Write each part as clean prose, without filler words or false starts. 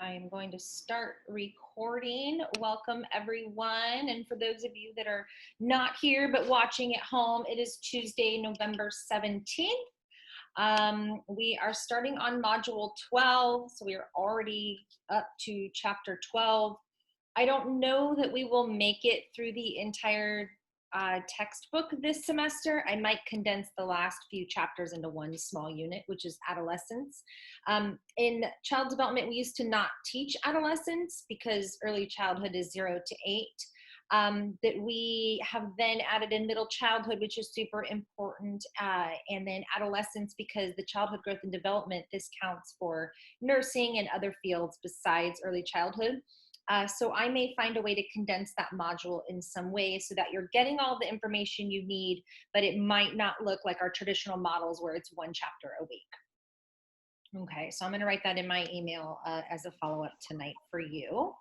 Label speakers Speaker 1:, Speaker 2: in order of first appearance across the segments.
Speaker 1: I'm going to start recording. Welcome everyone. And for those of you that are not here but watching at home, it is Tuesday, November 17th. We are starting on module 12. So we are already up to chapter 12. I don't know that we will make it through the entire textbook this semester. I might condense the last few chapters into one small unit, which is adolescence. In child development, we used to not teach adolescence because early childhood is 0 to 8. That we have then added in middle childhood, which is super important, and then adolescence, because the childhood growth and development, this counts for nursing and other fields besides early childhood. So I may find a way to condense that module in some way so that you're getting all the information you need, but it might not look like our traditional models where it's one chapter a week. Okay, so I'm gonna write that in my email as a follow-up tonight for you.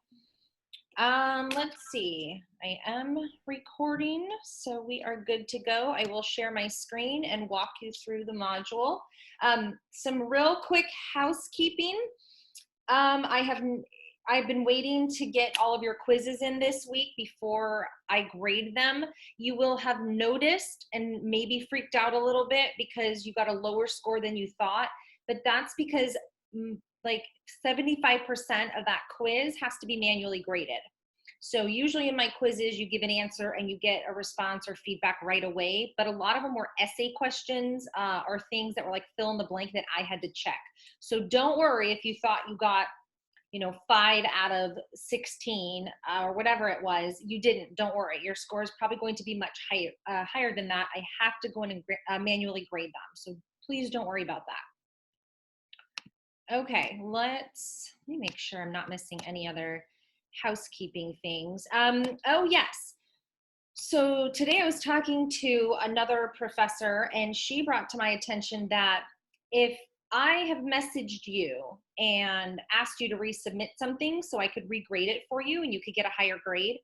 Speaker 1: Let's see, I am recording, so we are good to go. I will share my screen and walk you through the module. Some real quick housekeeping. I've been waiting to get all of your quizzes in this week before I grade them. You will have noticed and maybe freaked out a little bit because you got a lower score than you thought, but that's because like 75% of that quiz has to be manually graded. So usually in my quizzes, you give an answer and you get a response or feedback right away, but a lot of them were essay questions or things that were like fill in the blank that I had to check. So don't worry if you thought you got 5 out of 16 or whatever it was. You didn't. Don't worry. Your score is probably going to be much higher than that. I have to go in and manually grade them. So please don't worry about that. Okay, let me make sure I'm not missing any other housekeeping things. Oh, yes. So today I was talking to another professor, and she brought to my attention that if I have messaged you and asked you to resubmit something so I could regrade it for you and you could get a higher grade,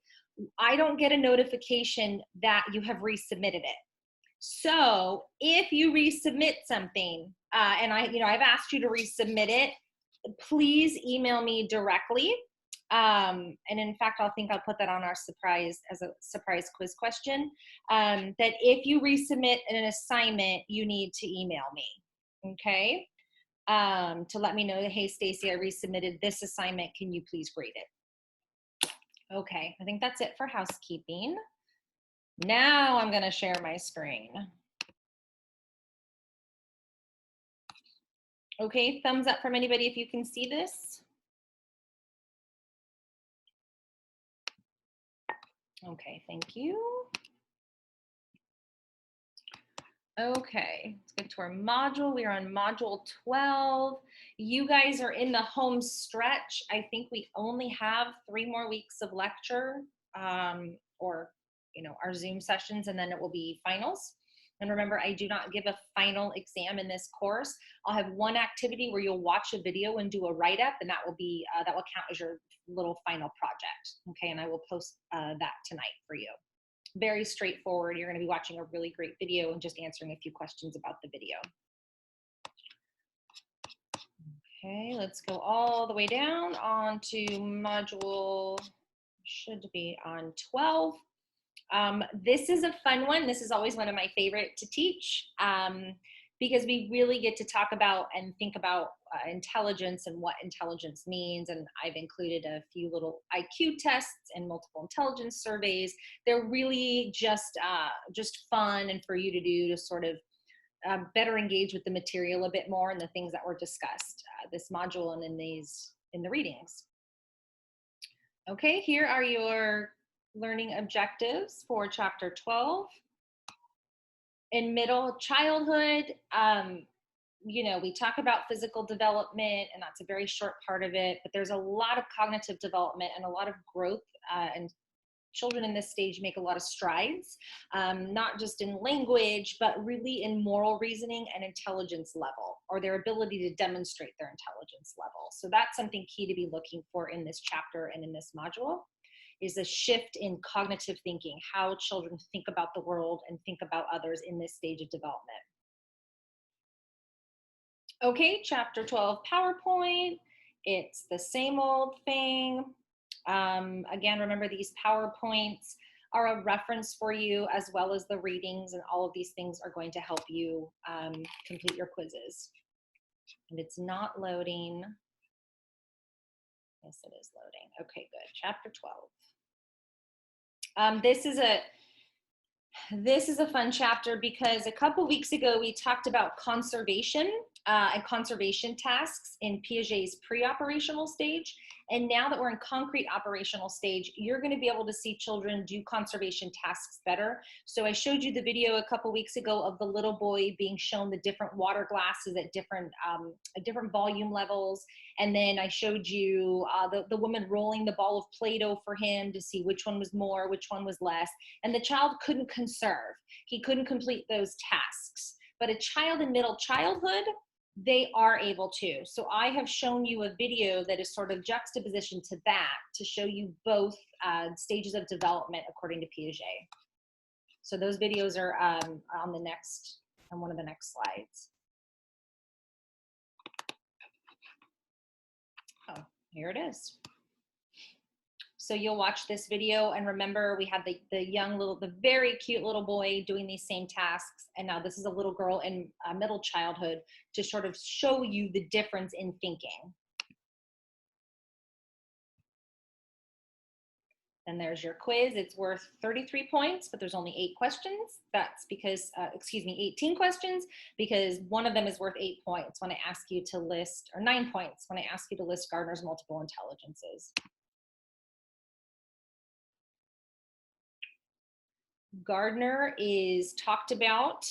Speaker 1: I don't get a notification that you have resubmitted it. So if you resubmit something and I've asked you to resubmit it, please email me directly. And in fact, I'll put that on our surprise as a surprise quiz question, that if you resubmit an assignment, you need to email me, okay? To let me know that, hey, Stacy, I resubmitted this assignment. Can you please grade it? Okay, I think that's it for housekeeping. Now I'm gonna share my screen. Okay, thumbs up from anybody if you can see this. Okay, thank you. Okay, let's get to our module. We are on module 12. You guys are in the home stretch. I think we only have 3 more weeks of lecture or our Zoom sessions, and then it will be finals. And remember, I do not give a final exam in this course. I'll have one activity where you'll watch a video and do a write-up, and that will count as your little final project. Okay, and I will post that tonight for you. Very straightforward. You're going to be watching a really great video and just answering a few questions about the video. Okay, let's go all the way down onto module, should be on 12. This is a fun one. This is always one of my favorite to teach because we really get to talk about and think about intelligence and what intelligence means. And I've included a few little IQ tests and multiple intelligence surveys. They're really just fun and for you to do to sort of better engage with the material a bit more and the things that were discussed this module and in the readings. Okay, here are your learning objectives for chapter 12. In middle childhood, we talk about physical development, and that's a very short part of it, but there's a lot of cognitive development and a lot of growth, and children in this stage make a lot of strides, not just in language, but really in moral reasoning and intelligence level, or their ability to demonstrate their intelligence level. So that's something key to be looking for in this chapter and in this module, is a shift in cognitive thinking, how children think about the world and think about others in this stage of development. Okay, chapter 12 PowerPoint. It's the same old thing. Again, remember these PowerPoints are a reference for you, as well as the readings, and all of these things are going to help you complete your quizzes. And it's not loading. Yes, it is loading. Okay, good. Chapter 12. This is a fun chapter because a couple weeks ago we talked about conservation and conservation tasks in Piaget's pre-operational stage. And now that we're in concrete operational stage, you're going to be able to see children do conservation tasks better. So I showed you the video a couple weeks ago of the little boy being shown the different water glasses at different volume levels. And then I showed you the woman rolling the ball of Play-Doh for him to see which one was more, which one was less. And the child couldn't conserve. He couldn't complete those tasks. But a child in middle childhood, they are able to. So I have shown you a video that is sort of juxtaposition to that to show you both stages of development according to Piaget. So those videos are on one of the next slides. Oh, here it is. So you'll watch this video and remember we had the very cute little boy doing these same tasks. And now this is a little girl in middle childhood to sort of show you the difference in thinking. And there's your quiz. It's worth 33 points, but there's only 8 questions. That's because, 18 questions, because one of them is worth 8 points when I ask you to list, or 9 points when I ask you to list Gardner's multiple intelligences. Gardner is talked about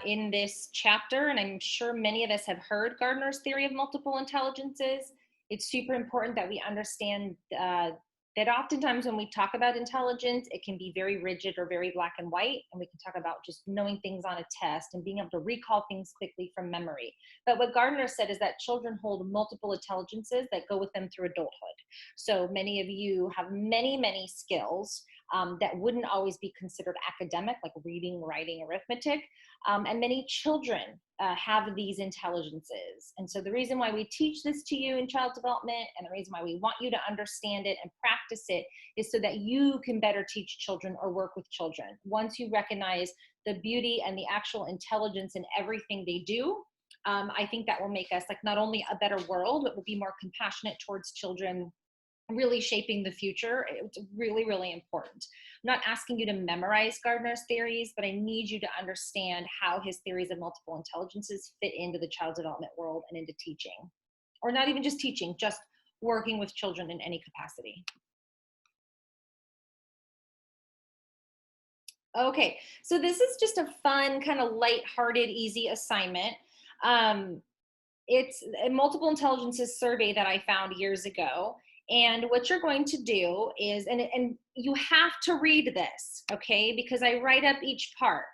Speaker 1: in this chapter, and I'm sure many of us have heard Gardner's theory of multiple intelligences. It's super important that we understand that oftentimes when we talk about intelligence, it can be very rigid or very black and white, and we can talk about just knowing things on a test and being able to recall things quickly from memory. But what Gardner said is that children hold multiple intelligences that go with them through adulthood. So many of you have many, many skills that wouldn't always be considered academic, like reading, writing, arithmetic. And many children have these intelligences. And so the reason why we teach this to you in child development, and the reason why we want you to understand it and practice it, is so that you can better teach children or work with children. Once you recognize the beauty and the actual intelligence in everything they do, I think that will make us like not only a better world, but we'll be more compassionate towards children, really shaping the future. It's really, really important. I'm not asking you to memorize Gardner's theories, but I need you to understand how his theories of multiple intelligences fit into the child development world and into teaching. Or not even just teaching, just working with children in any capacity. Okay, so this is just a fun, kind of lighthearted, easy assignment. It's a multiple intelligences survey that I found years ago. And what you're going to do is, and you have to read this, okay? Because I write up each part.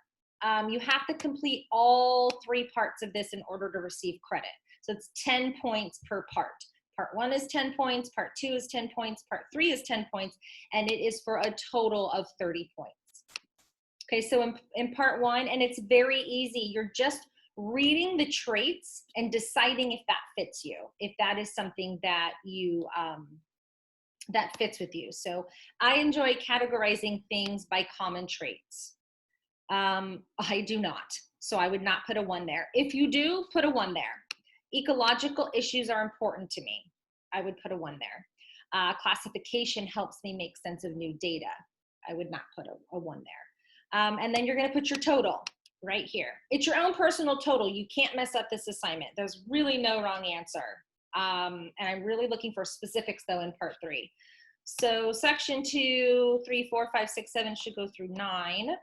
Speaker 1: You have to complete all 3 parts of this in order to receive credit. So it's 10 points per part. Part 1 is 10 points, part 2 is 10 points, part 3 is 10 points, and it is for a total of 30 points. Okay, so in part 1, and it's very easy, you're just reading the traits and deciding if that fits you, if that is something that you that fits with you. So I enjoy categorizing things by common traits. I do not, so I would not put a 1 there. If you do, put a 1 there. Ecological issues are important to me. I would put a 1 there. Classification helps me make sense of new data. I would not put a 1 there. And then you're going to put your total right here. It's your own personal total. You can't mess up this assignment. There's really no wrong answer. And I'm really looking for specifics though in part 3. So section 2, 3, 4, 5, 6, 7 should go through 9.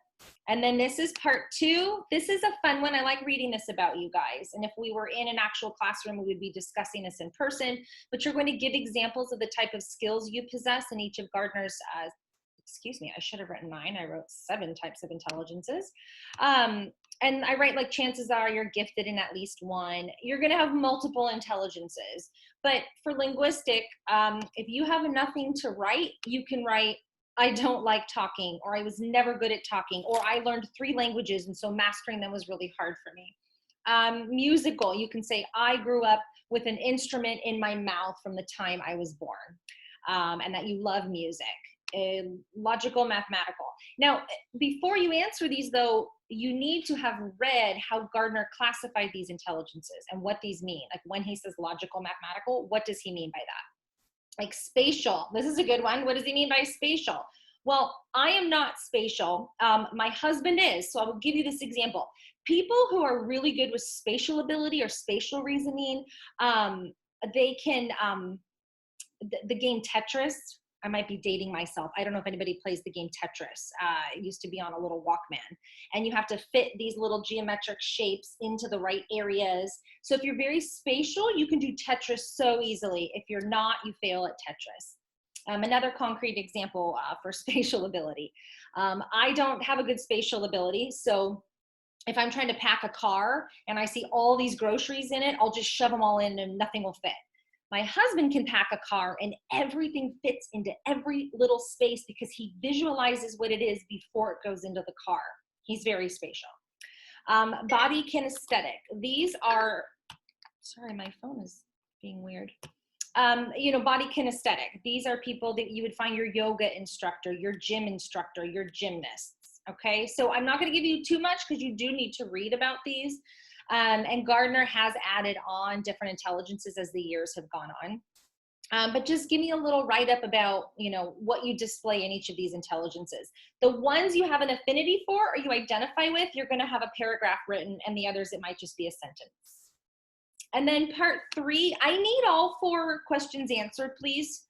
Speaker 1: And then this is part 2. This is a fun one. I like reading this about you guys. And if we were in an actual classroom, we would be discussing this in person, but you're going to give examples of the type of skills you possess in each of Gardner's excuse me, I should have written 9. I wrote 7 types of intelligences. And I write like chances are you're gifted in at least 1. You're going to have multiple intelligences. But for linguistic, if you have nothing to write, you can write, I don't like talking, or I was never good at talking, or I learned 3 languages and so mastering them was really hard for me. Musical, you can say, I grew up with an instrument in my mouth from the time I was born, and that you love music. Logical, mathematical. Now, before you answer these, though, you need to have read how Gardner classified these intelligences and what these mean. Like when he says logical, mathematical, what does he mean by that? Like spatial. This is a good one. What does he mean by spatial? Well, I am not spatial. My husband is. So I will give you this example. People who are really good with spatial ability or spatial reasoning, they can, the game Tetris, I might be dating myself. I don't know if anybody plays the game Tetris. It used to be on a little Walkman. And you have to fit these little geometric shapes into the right areas. So if you're very spatial, you can do Tetris so easily. If you're not, you fail at Tetris. Another concrete example for spatial ability. I don't have a good spatial ability. So if I'm trying to pack a car and I see all these groceries in it, I'll just shove them all in and nothing will fit. My husband can pack a car and everything fits into every little space because he visualizes what it is before it goes into the car. He's very spatial. Body kinesthetic. These are, sorry, my phone is being weird. Body kinesthetic. These are people that you would find your yoga instructor, your gym instructor, your gymnasts. Okay, so I'm not going to give you too much because you do need to read about these. And Gardner has added on different intelligences as the years have gone on. But just give me a little write-up about, what you display in each of these intelligences. The ones you have an affinity for or you identify with, you're going to have a paragraph written, and the others, it might just be a sentence. And then part 3, I need all 4 questions answered, please.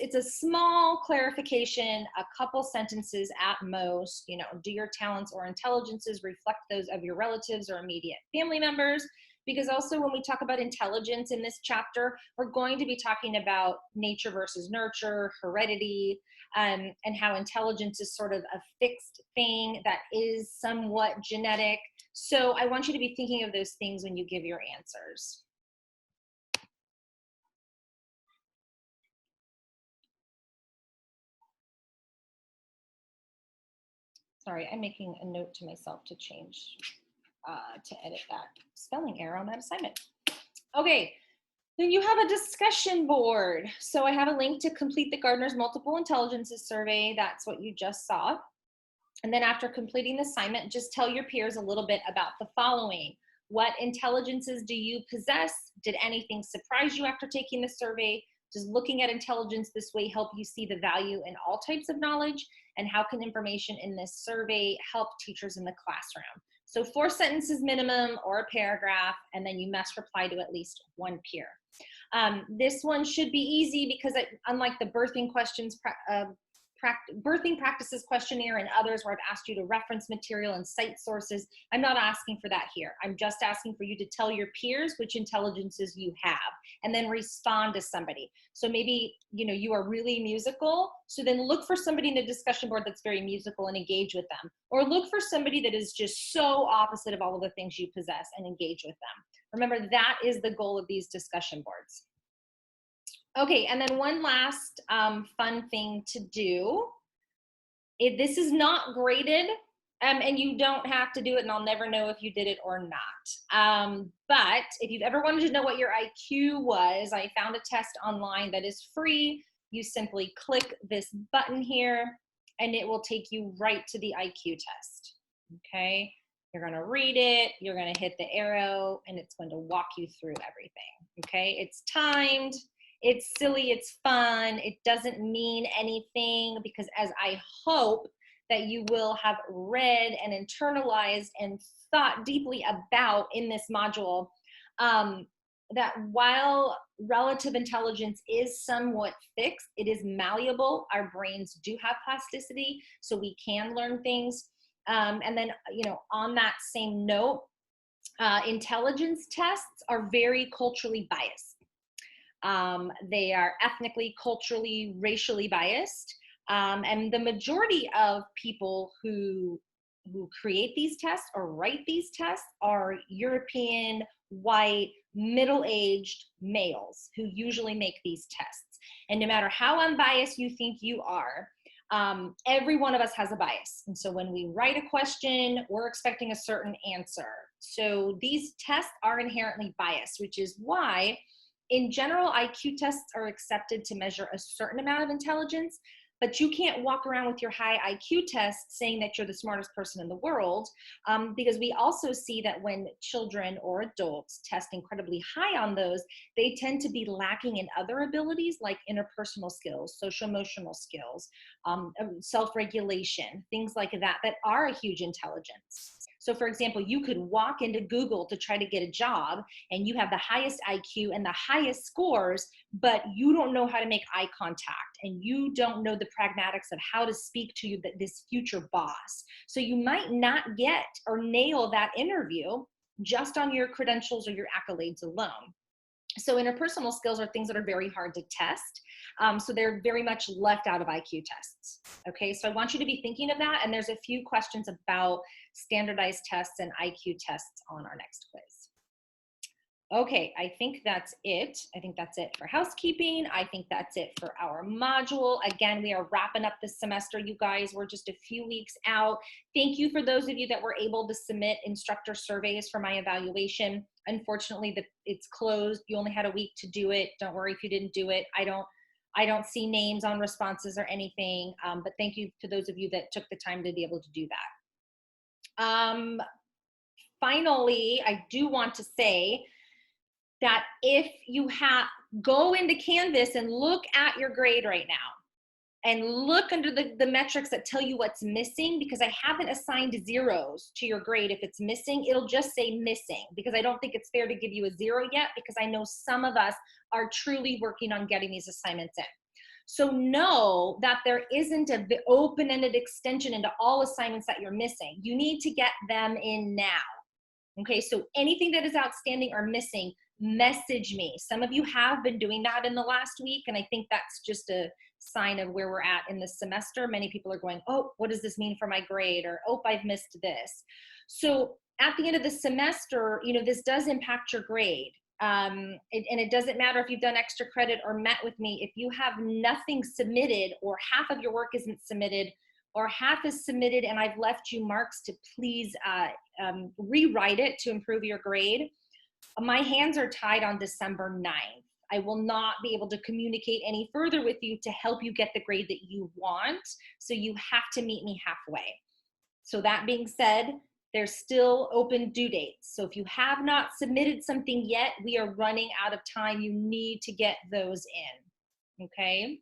Speaker 1: It's a small clarification, a couple sentences at most. Do your talents or intelligences reflect those of your relatives or immediate family members? Because also when we talk about intelligence in this chapter, we're going to be talking about nature versus nurture, heredity, and how intelligence is sort of a fixed thing that is somewhat genetic. So I want you to be thinking of those things when you give your answers. Sorry, I'm making a note to myself to change, to edit that spelling error on that assignment. Okay, then you have a discussion board. So I have a link to complete the Gardner's Multiple Intelligences Survey. That's what you just saw. And then after completing the assignment, just tell your peers a little bit about the following. What intelligences do you possess? Did anything surprise you after taking the survey? Does looking at intelligence this way help you see the value in all types of knowledge? And how can information in this survey help teachers in the classroom? So 4 sentences minimum or a paragraph, and then you must reply to at least 1 peer. This one should be easy because unlike the birthing questions, birthing practices questionnaire and others where I've asked you to reference material and cite sources, I'm not asking for that here. I'm just asking for you to tell your peers which intelligences you have and then respond to somebody. So maybe, you are really musical. So then look for somebody in the discussion board that's very musical and engage with them. Or look for somebody that is just so opposite of all of the things you possess and engage with them. Remember, that is the goal of these discussion boards. Okay, and then one last fun thing to do. This is not graded, and you don't have to do it, and I'll never know if you did it or not. But if you've ever wanted to know what your IQ was, I found a test online that is free. You simply click this button here, and it will take you right to the IQ test, okay? You're gonna read it, you're gonna hit the arrow, and it's going to walk you through everything, okay? It's timed. It's silly, it's fun, it doesn't mean anything because as I hope that you will have read and internalized and thought deeply about in this module, that while relative intelligence is somewhat fixed, it is malleable. Our brains do have plasticity, so we can learn things. And then, on that same note, intelligence tests are very culturally biased. They are ethnically, culturally, racially biased. And the majority of people who create these tests or write these tests are European, white, middle-aged males who usually make these tests. And no matter how unbiased you think you are, every one of us has a bias. And so when we write a question, we're expecting a certain answer. So these tests are inherently biased, which is why in general, IQ tests are accepted to measure a certain amount of intelligence, but you can't walk around with your high IQ test saying that you're the smartest person in the world, because we also see that when children or adults test incredibly high on those, they tend to be lacking in other abilities like interpersonal skills, social emotional skills, self-regulation, things like that, that are a huge intelligence. So for example, you could walk into Google to try to get a job and you have the highest IQ and the highest scores, but you don't know how to make eye contact and you don't know the pragmatics of how to speak to this future boss. So you might not get or nail that interview just on your credentials or your accolades alone. So interpersonal skills are things that are very hard to test. So they're very much left out of IQ tests. Okay, so I want you to be thinking of that. And there's a few questions about standardized tests and IQ tests on our next quiz. Okay, I think that's it. I think that's it for housekeeping. I think that's it for our module. Again, we are wrapping up this semester, you guys. We're just a few weeks out. Thank you for those of you that were able to submit instructor surveys for my evaluation. Unfortunately, it's closed. You only had a week to do it. Don't worry if you didn't do it. I don't see names on responses or anything, but thank you to those of you that took the time to be able to do that. Finally, I do want to say that if you go into Canvas and look at your grade right now and look under the metrics that tell you what's missing, because I haven't assigned zeros to your grade. If it's missing, it'll just say missing, because I don't think it's fair to give you a 0 yet, because I know some of us are truly working on getting these assignments in. So know that there isn't an open-ended extension into all assignments that you're missing. You need to get them in now. Okay, so anything that is outstanding or missing, message me. Some of you have been doing that in the last week, and I think that's just a sign of where we're at in the semester. Many people are going, oh, what does this mean for my grade? Or, oh, I've missed this. So at the end of the semester, this does impact your grade. And it doesn't matter if you've done extra credit or met with me. If you have nothing submitted, or half of your work isn't submitted, or half is submitted and I've left you marks to please rewrite it to improve your grade, my hands are tied on December 9th. I will not be able to communicate any further with you to help you get the grade that you want. So you have to meet me halfway. So that being said, there's still open due dates. So if you have not submitted something yet, we are running out of time. You need to get those in, okay?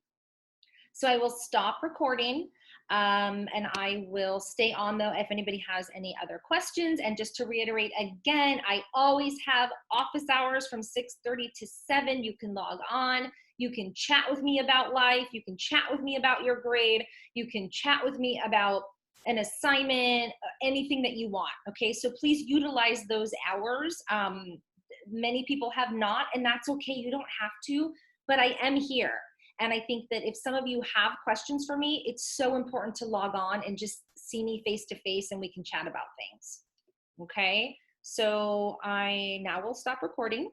Speaker 1: So I will stop recording. And I will stay on though if anybody has any other questions. And just to reiterate again, I always have office hours from 6:30 to 7. You can log on. You can chat with me about life. You can chat with me about your grade. You can chat with me about an assignment, anything that you want. Okay, so please utilize those hours. Many people have not, and that's okay. You don't have to, but I am here. And I think that if some of you have questions for me, it's so important to log on and just see me face to face and we can chat about things. Okay, so I now will stop recording.